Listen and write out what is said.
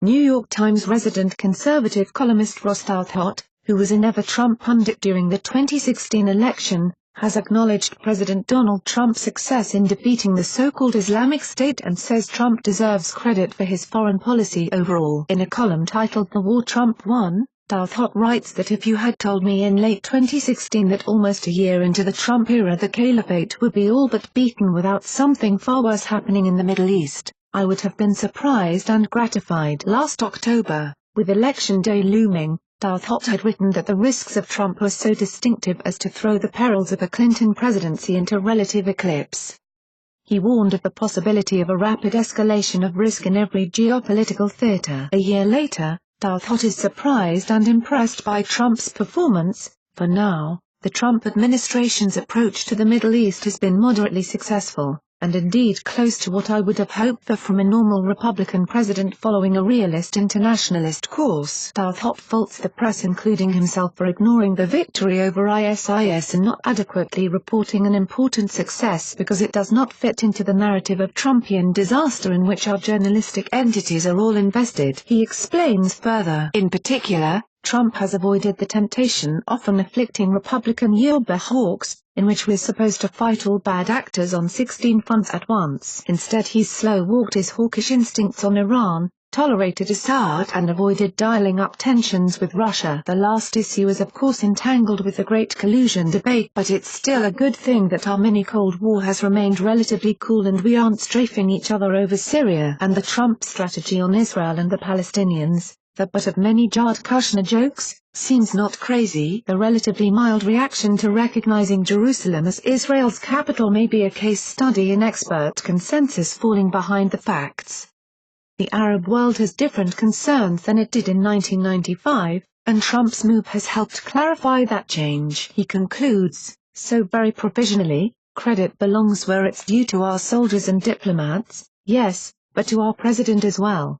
New York Times resident conservative columnist Ross Douthat, who was a NeverTrump pundit during the 2016 election, has acknowledged President Donald Trump's success in defeating the so-called Islamic State and says Trump deserves credit for his foreign policy overall. In a column titled "The War Trump Won," Douthat writes that if you had told me in late 2016 that almost a year into the Trump era the caliphate would be all but beaten without something far worse happening in the Middle East, I would have been surprised and gratified. Last October, with Election Day looming, Douthat had written that the risks of Trump were so distinctive as to throw the perils of a Clinton presidency into relative eclipse. He warned of the possibility of a rapid escalation of risk in every geopolitical theater. A year later, Douthat is surprised and impressed by Trump's performance. For now, the Trump administration's approach to the Middle East has been moderately successful, and indeed close to what I would have hoped for from a normal Republican president following a realist internationalist course. Douthat faults the press, including himself, for ignoring the victory over ISIS and not adequately reporting an important success because it does not fit into the narrative of Trumpian disaster in which our journalistic entities are all invested. He explains further. In particular, Trump has avoided the temptation often afflicting Republican yerba hawks, in which we're supposed to fight all bad actors on 16 fronts at once. Instead, he's slow-walked his hawkish instincts on Iran, tolerated Assad and avoided dialing up tensions with Russia. The last issue is of course entangled with the Great Collusion debate, but it's still a good thing that our mini-Cold War has remained relatively cool and we aren't strafing each other over Syria and the Trump strategy on Israel and the Palestinians. The butt of many Jared Kushner jokes, seems not crazy. The relatively mild reaction to recognizing Jerusalem as Israel's capital may be a case study in expert consensus falling behind the facts. The Arab world has different concerns than it did in 1995, and Trump's move has helped clarify that change. He concludes, so very provisionally, credit belongs where it's due to our soldiers and diplomats, yes, but to our president as well.